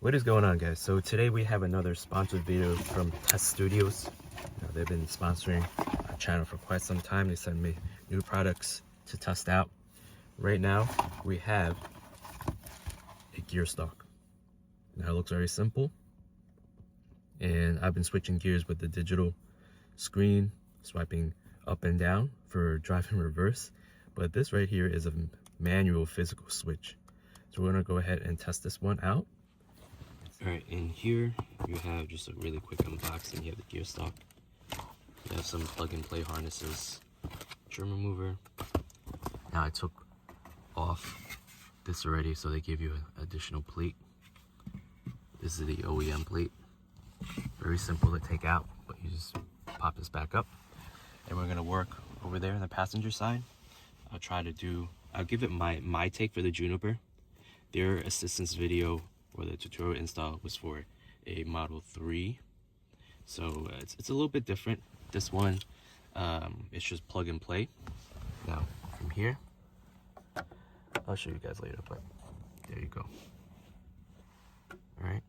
What is going on, guys? So today we have another sponsored video from TesStudio. They've been sponsoring our channel for quite some time. They send me new products to test out. Right now we have a gear stalk. Now it looks very simple, and I've been switching gears with the digital screen, swiping up and down for driving reverse, but this right here is a manual physical switch. So we're gonna go ahead and test this one out. All right, in here you have just a really quick unboxing. You have the gear stalk, you have some plug and play harnesses, trim remover. Now I took off this already, so they give you an additional plate. This is the OEM plate. Very simple to take out, but you just pop this back up. And we're gonna work over there on the passenger side. I'll give it my take for the Juniper. Their assistance video or the tutorial install was for a Model 3. So it's a little bit different. This one, it's just plug and play. Now from here, I'll show you guys later, but there you go. All right.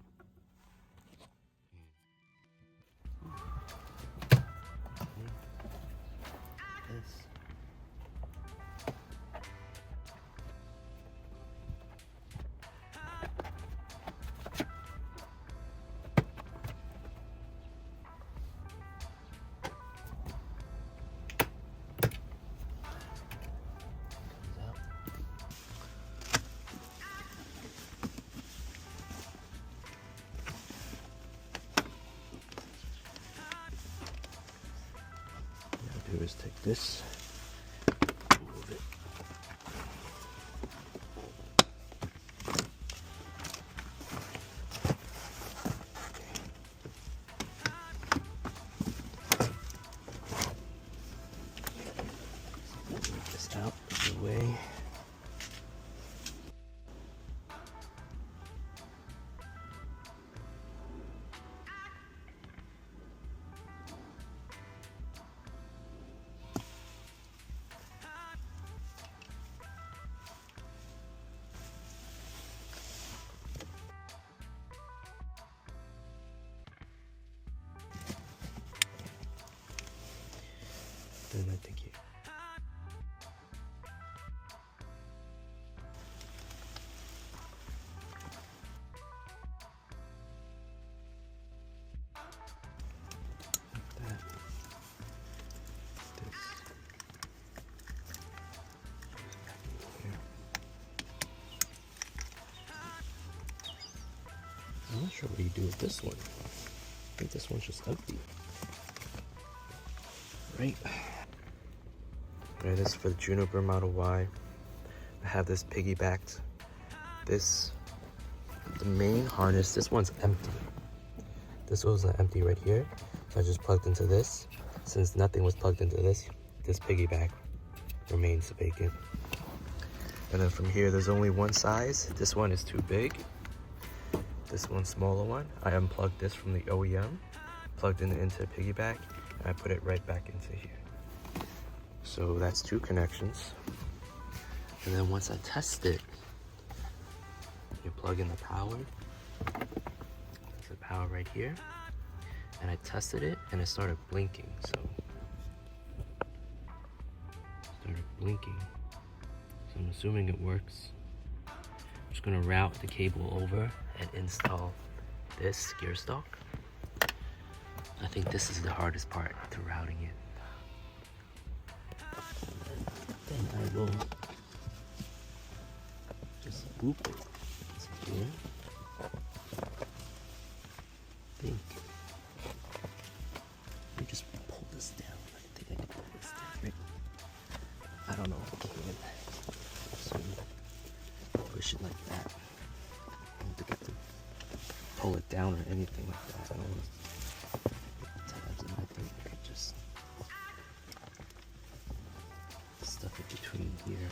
Do is take this, move it. Move this out of the way. Then I think I'm not sure what you do with this one. I think this one's just empty. Right. Alright, this is for the Juniper Model Y. I have this piggybacked. The main harness, this one's empty. This was empty right here. So I just plugged into this. Since nothing was plugged into this piggyback remains vacant. And then from here, there's only one size. This one is too big. This one smaller one. I unplugged this from the OEM, plugged it into a piggyback, and I put it right back into here. So that's two connections. And then once I test it, you plug in the power. There's the power right here. And I tested it and it started blinking. So I'm assuming it works. I'm just gonna route the cable over and install this gear stalk. I think this is the hardest part, to routing it. Then I will just boop it here. I think let me just pull this down. I think I can pull this down, right? I don't know if I can. So push it like that. I don't think I have to pull it down or anything like that. I don't know. Tabs, and I think I could just stuff it between here.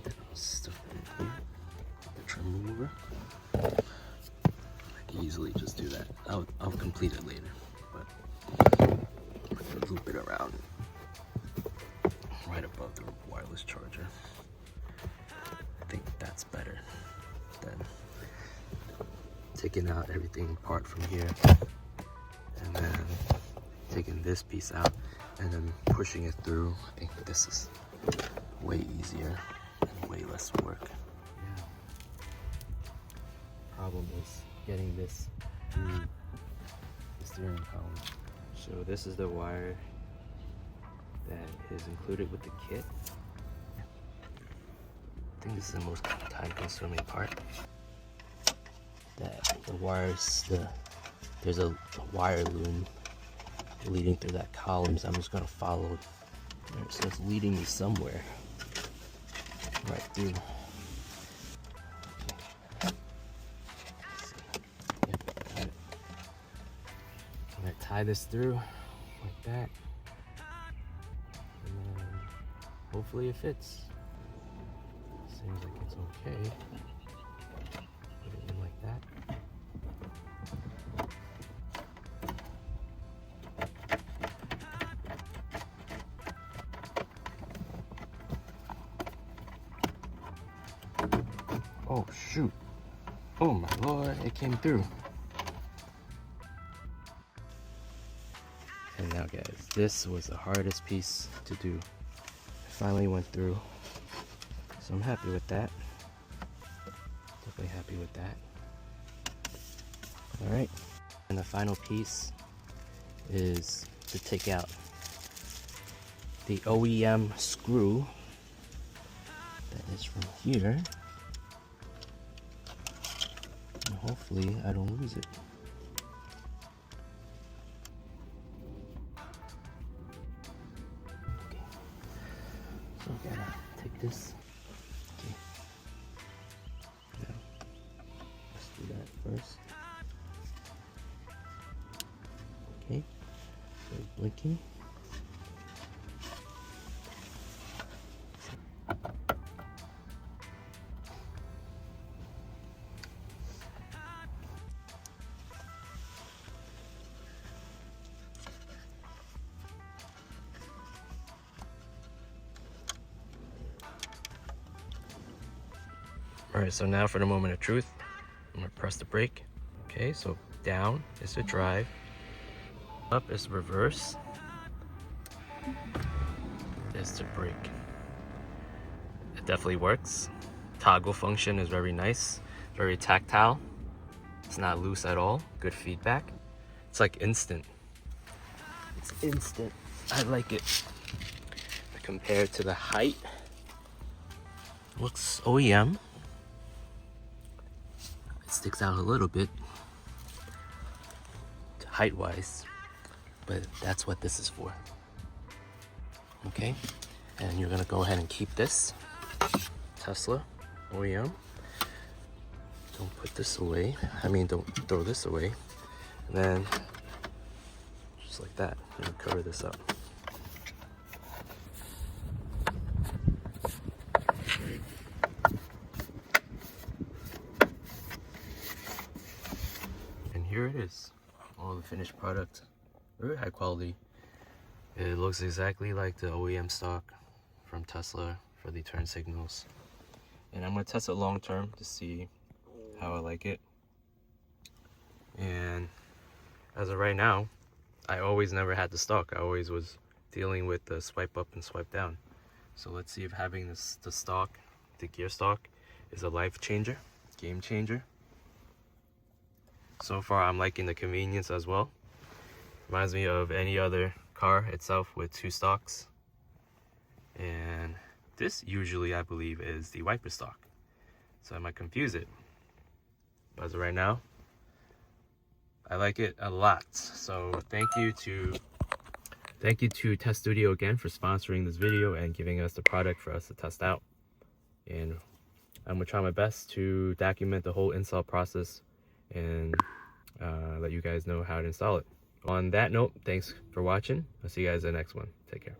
Then I'll stuff it in here. The trim remover. I can easily just do that. I'll complete it later, but I'm gonna loop it around right above the wireless charger. I think that's better than taking out everything apart from here, and then taking this piece out, and then pushing it through. I think this is way easier and way less work. Yeah. Problem is getting this through the steering column. So this is the wire that is included with the kit. I think this is the most time-consuming part. That the wires, there's a wire loom leading through that column, so I'm just gonna follow. So it's leading me somewhere right through. Okay. Yep, got it. I'm gonna tie this through like that, and then hopefully it fits. Seems like it's okay. Put it in like that. Oh shoot. Oh my lord, it came through. And now guys, this was the hardest piece to do. It finally went through. So I'm happy with that. Definitely happy with that. Alright. And the final piece is to take out the OEM screw that is from here. And hopefully I don't lose it. Okay. So I gotta take this. Okay. Now, let's do that first. Okay. So blinking. Alright, so now for the moment of truth. I'm gonna press the brake. Okay, so down is the drive, up is reverse, is the brake. It definitely works. Toggle function is very nice, very tactile. It's not loose at all. Good feedback. It's like instant. It's instant. I like it. Compared to the height, looks OEM. It sticks out a little bit height wise, but that's what this is for. Okay, and you're gonna go ahead and keep this Tesla OEM. Don't put this away. I mean, don't throw this away. And then just like that, you cover this up. Here it is, all the finished product, very high quality. It looks exactly like the OEM stock from Tesla for the turn signals. And I'm gonna test it long term to see how I like it. And as of right now, I always never had the stock. I always was dealing with the swipe up and swipe down. So let's see if having this, the stock, the gear stock, is a life changer, game changer. So far, I'm liking the convenience as well. Reminds me of any other car itself with two stocks. And this usually, I believe, is the wiper stock. So I might confuse it. But as of right now, I like it a lot. So thank you to TesStudio again for sponsoring this video and giving us the product for us to test out. And I'm gonna try my best to document the whole install process and let you guys know how to install it. On that note, thanks for watching. I'll see you guys in the next one. Take care.